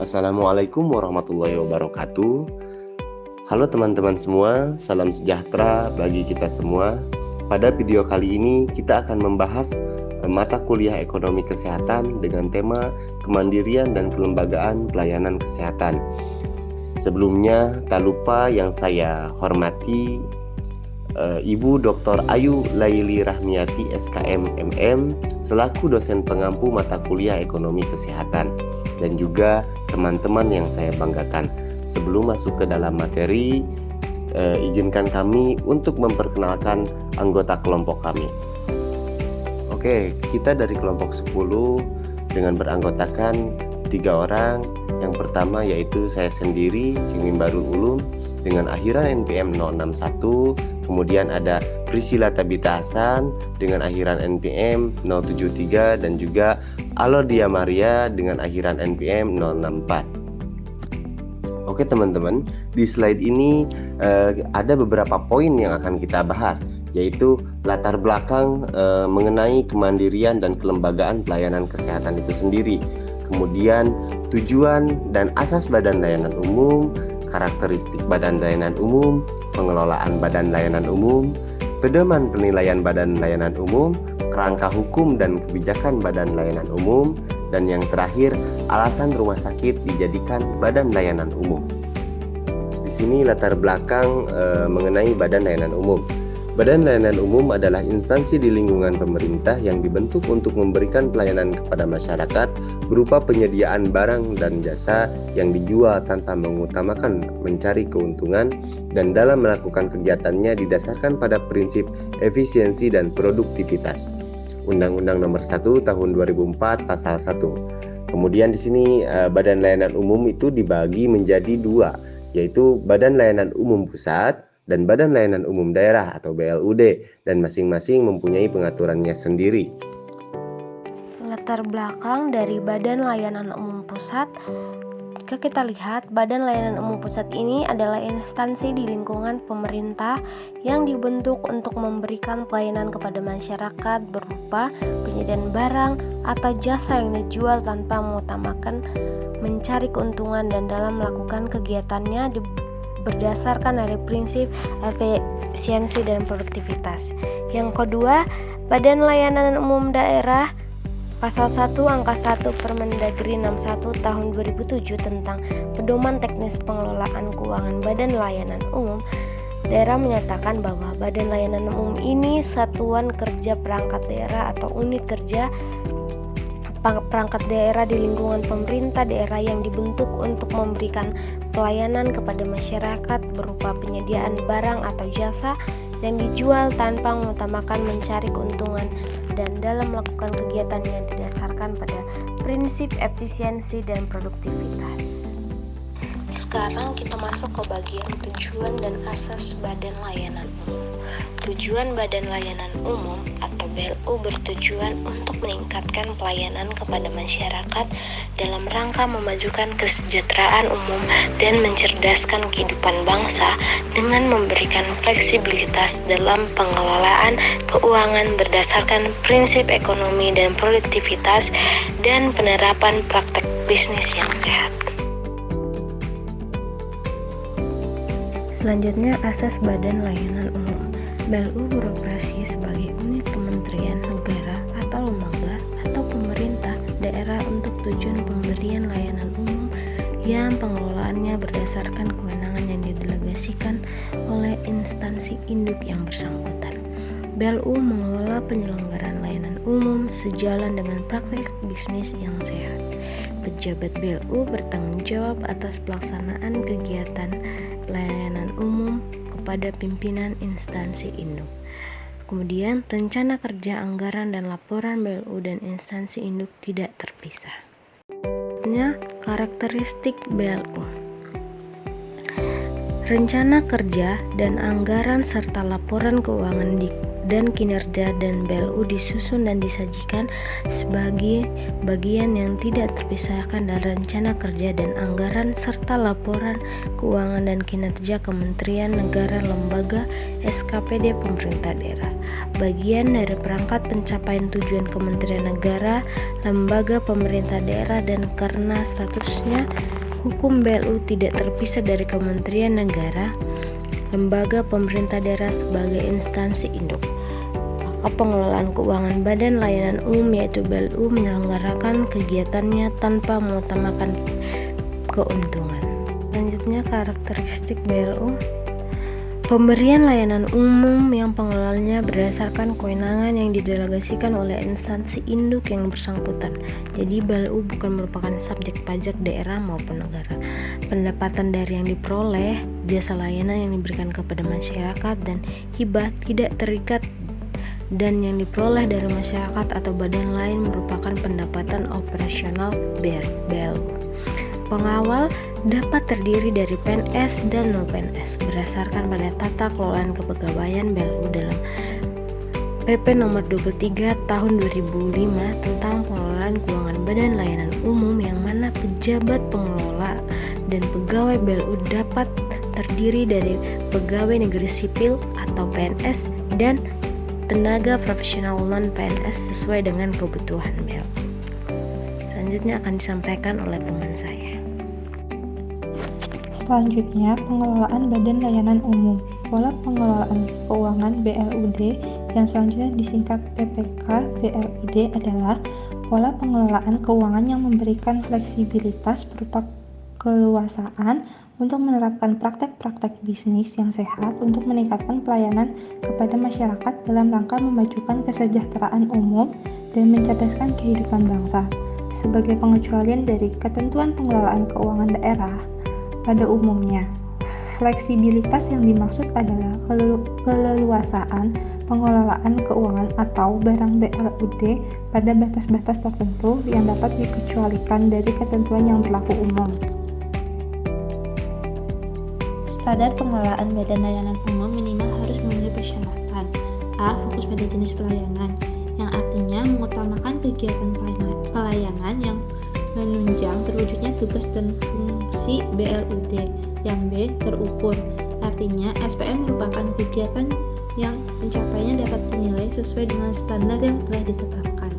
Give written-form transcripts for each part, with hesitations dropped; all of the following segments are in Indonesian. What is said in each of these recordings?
Assalamualaikum warahmatullahi wabarakatuh. Halo teman-teman semua, salam sejahtera bagi kita semua. Pada video kali ini kita akan membahas mata kuliah ekonomi kesehatan dengan tema kemandirian dan kelembagaan pelayanan kesehatan. Sebelumnya, tak lupa yang saya hormati Ibu Dr. Ayu Laili Rahmiati SKM MM selaku dosen pengampu mata kuliah ekonomi kesehatan, dan juga teman-teman yang saya banggakan. Sebelum masuk ke dalam materi, izinkan kami untuk memperkenalkan anggota kelompok kami. Oke, kita dari kelompok 10 dengan beranggotakan 3 orang. Yang pertama yaitu saya sendiri, Cing Mimbarul Ulum, dengan akhiran NPM 061. Kemudian ada Priscilla Tabita Hasan dengan akhiran NPM 073 dan juga Alodia Maria dengan akhiran NPM 064. Oke teman-teman, di slide ini ada beberapa poin yang akan kita bahas, yaitu latar belakang mengenai kemandirian dan kelembagaan pelayanan kesehatan itu sendiri. Kemudian tujuan dan asas Badan Layanan Umum, karakteristik Badan Layanan Umum, pengelolaan Badan Layanan Umum, pedoman penilaian Badan Layanan Umum, kerangka hukum dan kebijakan Badan Layanan Umum, dan yang terakhir, alasan rumah sakit dijadikan Badan Layanan Umum. Di sini latar belakang mengenai Badan Layanan Umum. Badan Layanan Umum adalah instansi di lingkungan pemerintah yang dibentuk untuk memberikan pelayanan kepada masyarakat berupa penyediaan barang dan jasa yang dijual tanpa mengutamakan mencari keuntungan, dan dalam melakukan kegiatannya didasarkan pada prinsip efisiensi dan produktivitas. Undang-Undang Nomor 1 Tahun 2004 Pasal 1. Kemudian di sini Badan Layanan Umum itu dibagi menjadi 2, yaitu Badan Layanan Umum Pusat dan Badan Layanan Umum Daerah atau BLUD, dan masing-masing mempunyai pengaturannya sendiri. Latar belakang dari Badan Layanan Umum Pusat, jika kita lihat, Badan Layanan Umum Pusat ini adalah instansi di lingkungan pemerintah yang dibentuk untuk memberikan pelayanan kepada masyarakat berupa penyediaan barang atau jasa yang dijual tanpa mengutamakan mencari keuntungan, dan dalam melakukan kegiatannya berdasarkan dari prinsip efisiensi dan produktivitas. Yang kedua, Badan Layanan Umum Daerah Pasal 1 Angka 1 Permendagri 61 Tahun 2007 tentang Pedoman Teknis Pengelolaan Keuangan Badan Layanan Umum Daerah menyatakan bahwa Badan Layanan Umum ini satuan kerja perangkat daerah atau unit kerja perangkat daerah di lingkungan pemerintah daerah yang dibentuk untuk memberikan pelayanan kepada masyarakat berupa penyediaan barang atau jasa yang dijual tanpa mengutamakan mencari keuntungan, dan dalam melakukan kegiatannya didasarkan pada prinsip efisiensi dan produktivitas. Sekarang kita masuk ke bagian tujuan dan asas Badan Layanan Umum. Tujuan Badan Layanan Umum atau BLU bertujuan untuk meningkatkan pelayanan kepada masyarakat dalam rangka memajukan kesejahteraan umum dan mencerdaskan kehidupan bangsa dengan memberikan fleksibilitas dalam pengelolaan keuangan berdasarkan prinsip ekonomi dan produktivitas dan penerapan praktek bisnis yang sehat. Selanjutnya, asas Badan Layanan Umum. BLU beroperasi sebagai unit kementerian negara atau lembaga atau pemerintah daerah untuk tujuan pemberian layanan umum yang pengelolaannya berdasarkan kewenangan yang didelegasikan oleh instansi induk yang bersangkutan. BLU mengelola penyelenggaraan layanan umum sejalan dengan praktek bisnis yang sehat. Pejabat BLU bertanggung jawab atas pelaksanaan kegiatan layanan umum kepada pimpinan instansi induk. Kemudian, rencana kerja, anggaran, dan laporan BLU dan instansi induk tidak terpisah. Karakteristik BLU. Rencana kerja dan anggaran serta laporan keuangan dan kinerja dan BLU disusun dan disajikan sebagai bagian yang tidak terpisahkan dari rencana kerja dan anggaran serta laporan keuangan dan kinerja kementerian, negara, lembaga, SKPD pemerintah daerah. bagian dari perangkat pencapaian tujuan kementerian negara, lembaga pemerintah daerah, dan karena statusnya hukum BLU tidak terpisah dari kementerian negara, lembaga pemerintah daerah sebagai instansi induk, maka pengelolaan keuangan Badan Layanan Umum yaitu BLU menyelenggarakan kegiatannya tanpa mengutamakan keuntungan. Selanjutnya, karakteristik BLU. Pemberian layanan umum yang pengelolanya berdasarkan kewenangan yang didelegasikan oleh instansi induk yang bersangkutan. Jadi BLU bukan merupakan subjek pajak daerah maupun negara. Pendapatan dari yang diperoleh, jasa layanan yang diberikan kepada masyarakat, dan hibah tidak terikat, dan yang diperoleh dari masyarakat atau badan lain merupakan pendapatan operasional BLU. Pengawal dapat terdiri dari PNS dan non-PNS berdasarkan pada tata kelolaan kepegawaian BLU dalam PP nomor 23 tahun 2005 tentang pengelolaan keuangan Badan Layanan Umum, yang mana pejabat pengelola dan pegawai BLU dapat terdiri dari pegawai negeri sipil atau PNS dan tenaga profesional non-PNS sesuai dengan kebutuhan BLU. Selanjutnya akan disampaikan oleh teman saya. Selanjutnya, pengelolaan Badan Layanan Umum. Pola pengelolaan keuangan BLUD yang selanjutnya disingkat PPK BLUD adalah pola pengelolaan keuangan yang memberikan fleksibilitas berupa keleluasaan untuk menerapkan praktek-praktek bisnis yang sehat untuk meningkatkan pelayanan kepada masyarakat dalam rangka memajukan kesejahteraan umum dan mencerdaskan kehidupan bangsa. Sebagai pengecualian dari ketentuan pengelolaan keuangan daerah, pada umumnya, fleksibilitas yang dimaksud adalah keleluasaan pengelolaan keuangan atau barang BLUD pada batas-batas tertentu yang dapat dikecualikan dari ketentuan yang berlaku umum. Standar pengelolaan Badan Layanan Umum minimal harus memenuhi persyaratan. A. Fokus pada jenis pelayanan, yang artinya mengutamakan kegiatan pelayanan yang menunjang terwujudnya tugas dan fungsi BLUD. Yang B. Terukur, artinya SPM merupakan kegiatan yang pencapaiannya dapat dinilai sesuai dengan standar yang telah ditetapkan.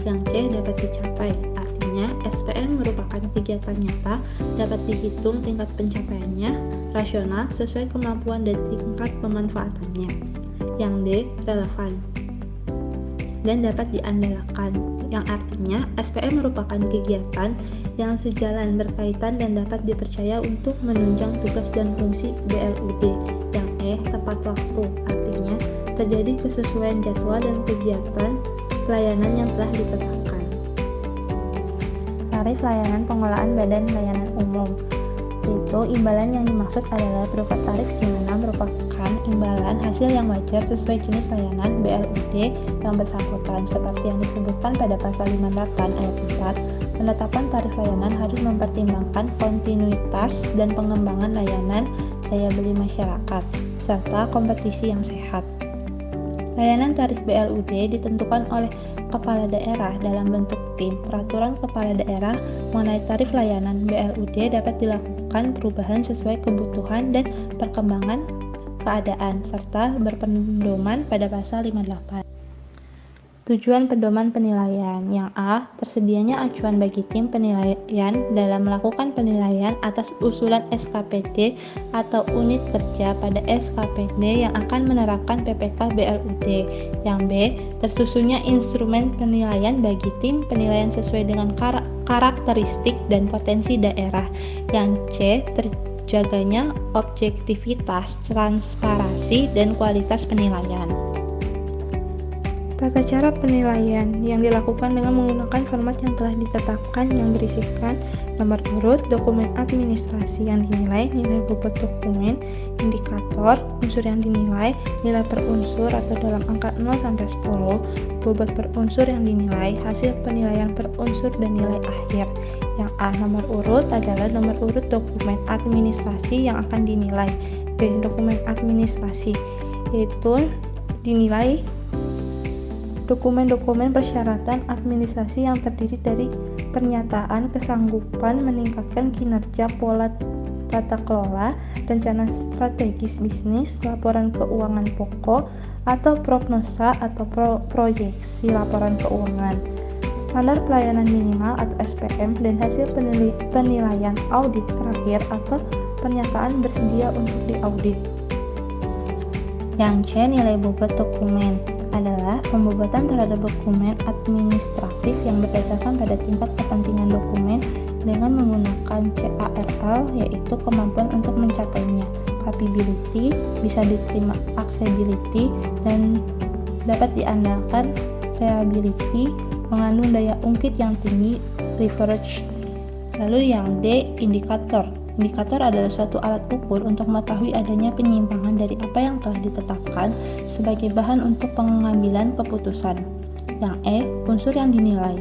Yang C. Dapat dicapai, artinya SPM merupakan kegiatan nyata, dapat dihitung tingkat pencapaiannya, rasional, sesuai kemampuan dan tingkat pemanfaatannya. Yang D. Relevan dan dapat diandalkan, yang artinya SPM merupakan kegiatan yang sejalan, berkaitan, dan dapat dipercaya untuk menunjang tugas dan fungsi BLUD. Yang E. Tepat waktu, artinya terjadi kesesuaian jadwal dan kegiatan pelayanan yang telah ditetapkan. Tarif layanan pengelolaan Badan Layanan Umum, yaitu imbalan yang dimaksud adalah berupa tarif di mana merupakan imbalan hasil yang wajar sesuai jenis layanan BLUD yang bersangkutan, seperti yang disebutkan pada pasal 58 ayat 4. Penetapan tarif layanan harus mempertimbangkan kontinuitas dan pengembangan layanan, daya beli masyarakat, serta kompetisi yang sehat. Layanan tarif BLUD ditentukan oleh kepala daerah dalam bentuk tim. Peraturan kepala daerah mengenai tarif layanan BLUD dapat dilakukan perubahan sesuai kebutuhan dan perkembangan keadaan, serta berpedoman pada pasal 58. Tujuan pedoman penilaian. Yang A. Tersedianya acuan bagi tim penilaian dalam melakukan penilaian atas usulan SKPD atau unit kerja pada SKPD yang akan menerapkan PPK BLUD. Yang B. Tersusunnya instrumen penilaian bagi tim penilaian sesuai dengan karakteristik dan potensi daerah. Yang C. Terjaganya objektivitas, transparansi, dan kualitas penilaian. Tata cara penilaian yang dilakukan dengan menggunakan format yang telah ditetapkan yang berisikan nomor urut, dokumen administrasi yang dinilai, nilai bobot dokumen, indikator, unsur yang dinilai, nilai per unsur atau dalam angka 0 sampai 10, bobot per unsur yang dinilai, hasil penilaian per unsur, dan nilai akhir. Yang A. Nomor urut adalah nomor urut dokumen administrasi yang akan dinilai. B. Dokumen administrasi, yaitu dinilai dokumen-dokumen persyaratan administrasi yang terdiri dari pernyataan kesanggupan meningkatkan kinerja pola tata kelola, rencana strategis bisnis, laporan keuangan pokok, atau prognosa atau proyeksi laporan keuangan, standar pelayanan minimal atau SPM, dan hasil penilaian audit terakhir atau pernyataan bersedia untuk diaudit. Yang C, nilai bobot dokumen adalah pembobotan terhadap dokumen administratif yang berdasarkan pada tingkat kepentingan dokumen dengan menggunakan CARL, yaitu kemampuan untuk mencapainya, capability, bisa diterima accessibility, dan dapat diandalkan reliability, mengandung daya ungkit yang tinggi, leverage. Lalu yang D, indikator. Indikator adalah suatu alat ukur untuk mengetahui adanya penyimpangan dari apa yang telah ditetapkan sebagai bahan untuk pengambilan keputusan. Yang E, unsur yang dinilai,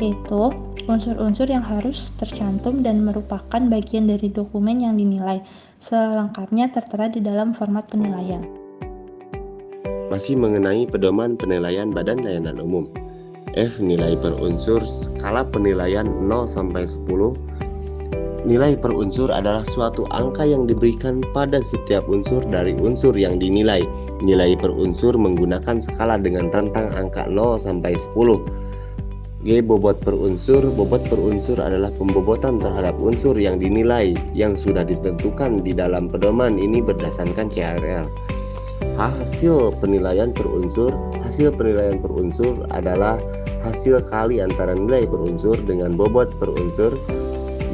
yaitu unsur-unsur yang harus tercantum dan merupakan bagian dari dokumen yang dinilai. Selengkapnya tertera di dalam format penilaian. Masih mengenai pedoman penilaian Badan Layanan Umum. F, nilai per unsur skala penilaian 0 sampai 10. Nilai per unsur adalah suatu angka yang diberikan pada setiap unsur dari unsur yang dinilai. Nilai per unsur menggunakan skala dengan rentang angka 0 sampai 10. G, bobot per unsur. Bobot per unsur adalah pembobotan terhadap unsur yang dinilai yang sudah ditentukan di dalam pedoman ini berdasarkan CARL. H, hasil penilaian per unsur. Hasil penilaian per unsur adalah hasil kali antara nilai per unsur dengan bobot per unsur.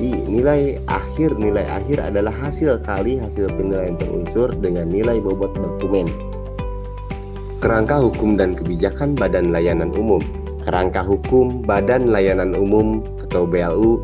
I, nilai akhir. Nilai akhir adalah hasil kali hasil penilaian per unsur dengan nilai bobot dokumen. Kerangka hukum dan kebijakan Badan Layanan Umum. Kerangka hukum Badan Layanan Umum atau BLU.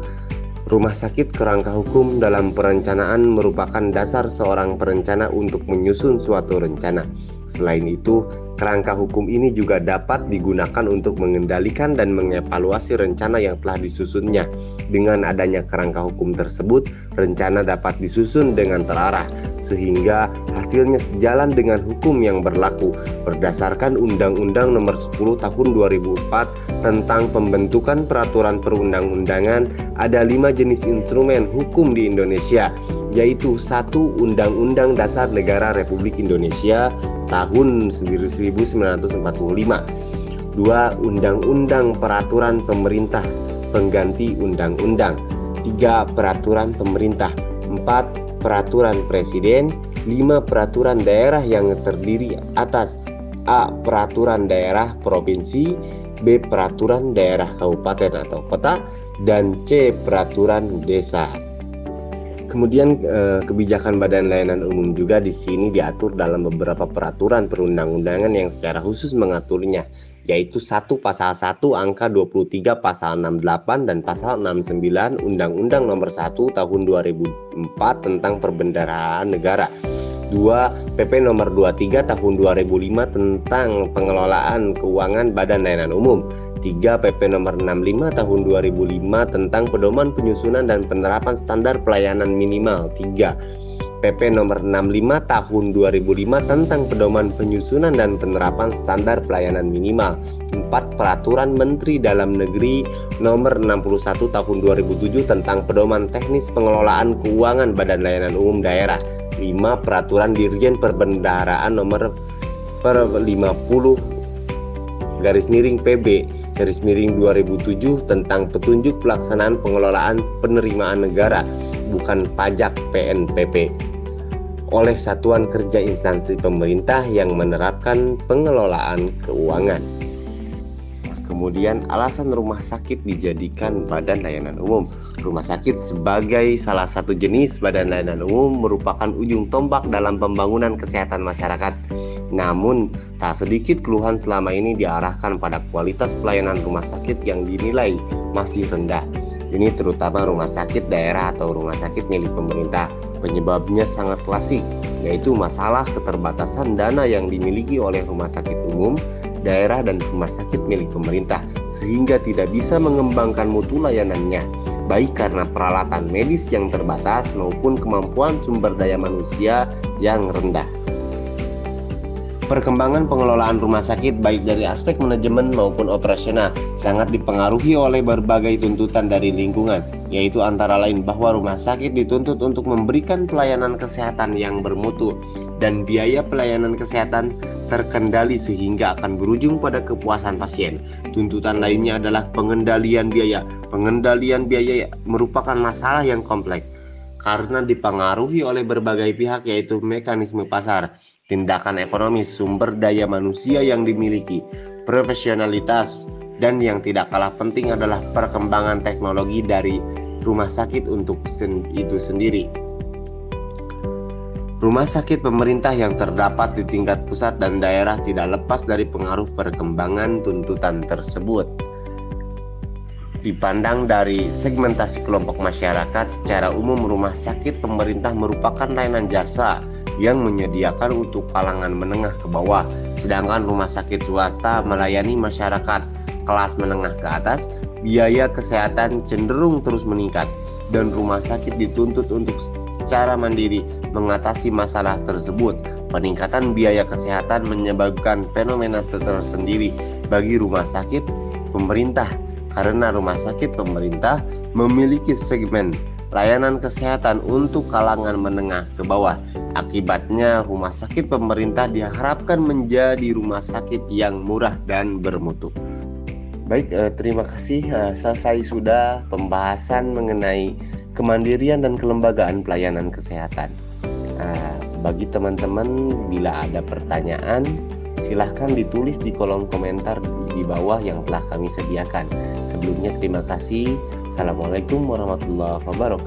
Rumah sakit kerangka hukum dalam perencanaan merupakan dasar seorang perencana untuk menyusun suatu rencana. Selain itu, kerangka hukum ini juga dapat digunakan untuk mengendalikan dan mengevaluasi rencana yang telah disusunnya. Dengan adanya kerangka hukum tersebut, rencana dapat disusun dengan terarah, sehingga hasilnya sejalan dengan hukum yang berlaku. Berdasarkan Undang-Undang Nomor 10 Tahun 2004 tentang pembentukan peraturan perundang-undangan, ada 5 jenis instrumen hukum di Indonesia, yaitu 1. Undang-Undang Dasar Negara Republik Indonesia tahun 1945. 2. Undang-Undang Peraturan Pemerintah pengganti undang-undang. 3. Peraturan pemerintah. 4. Peraturan presiden. 5. Peraturan daerah yang terdiri atas A. Peraturan daerah provinsi, B. Peraturan daerah kabupaten atau kota, dan C. Peraturan desa. Kemudian kebijakan Badan Layanan Umum juga di sini diatur dalam beberapa peraturan perundang-undangan yang secara khusus mengaturnya, yaitu 1. Pasal 1 angka 23 pasal 68 dan pasal 69 Undang-Undang Nomor 1 Tahun 2004 tentang Perbendaharaan Negara. 2. PP Nomor 23 Tahun 2005 tentang Pengelolaan Keuangan Badan Layanan Umum. 3. PP Nomor 65 Tahun 2005 tentang Pedoman Penyusunan dan Penerapan Standar Pelayanan Minimal. 3. PP Nomor 65 Tahun 2005 tentang Pedoman Penyusunan dan Penerapan Standar Pelayanan Minimal. 4. Peraturan Menteri Dalam Negeri Nomor 61 Tahun 2007 tentang Pedoman Teknis Pengelolaan Keuangan Badan Layanan Umum Daerah. 5. Peraturan Dirjen Perbendaharaan Nomor 50/PB/2007 tentang petunjuk pelaksanaan pengelolaan penerimaan negara bukan pajak PNPP oleh satuan kerja instansi pemerintah yang menerapkan pengelolaan keuangan. Kemudian alasan rumah sakit dijadikan Badan Layanan Umum. Rumah sakit sebagai salah satu jenis Badan Layanan Umum merupakan ujung tombak dalam pembangunan kesehatan masyarakat. Namun, tak sedikit keluhan selama ini diarahkan pada kualitas pelayanan rumah sakit yang dinilai masih rendah. Ini terutama rumah sakit daerah atau rumah sakit milik pemerintah. Penyebabnya sangat klasik, yaitu masalah keterbatasan dana yang dimiliki oleh rumah sakit umum, daerah, dan rumah sakit milik pemerintah, sehingga tidak bisa mengembangkan mutu layanannya, baik karena peralatan medis yang terbatas maupun kemampuan sumber daya manusia yang rendah. Perkembangan pengelolaan rumah sakit baik dari aspek manajemen maupun operasional sangat dipengaruhi oleh berbagai tuntutan dari lingkungan, yaitu antara lain bahwa rumah sakit dituntut untuk memberikan pelayanan kesehatan yang bermutu dan biaya pelayanan kesehatan terkendali sehingga akan berujung pada kepuasan pasien. Tuntutan lainnya adalah pengendalian biaya. Pengendalian biaya merupakan masalah yang kompleks karena dipengaruhi oleh berbagai pihak, yaitu mekanisme pasar, tindakan ekonomis, sumber daya manusia yang dimiliki, profesionalitas, dan yang tidak kalah penting adalah perkembangan teknologi dari rumah sakit untuk itu sendiri. Rumah sakit pemerintah yang terdapat di tingkat pusat dan daerah tidak lepas dari pengaruh perkembangan tuntutan tersebut. Dipandang dari segmentasi kelompok masyarakat, secara umum rumah sakit pemerintah merupakan layanan jasa yang menyediakan untuk kalangan menengah ke bawah, sedangkan rumah sakit swasta melayani masyarakat kelas menengah ke atas. Biaya kesehatan cenderung terus meningkat dan rumah sakit dituntut untuk secara mandiri mengatasi masalah tersebut. Peningkatan biaya kesehatan menyebabkan fenomena tersendiri bagi rumah sakit pemerintah, karena rumah sakit pemerintah memiliki segmen layanan kesehatan untuk kalangan menengah ke bawah. Akibatnya rumah sakit pemerintah diharapkan menjadi rumah sakit yang murah dan bermutu. Baik, terima kasih. Selesai sudah pembahasan mengenai kemandirian dan kelembagaan pelayanan kesehatan. Bagi teman-teman, bila ada pertanyaan, silahkan ditulis di kolom komentar di bawah yang telah kami sediakan. Sebelumnya terima kasih. Assalamualaikum warahmatullahi wabarakatuh.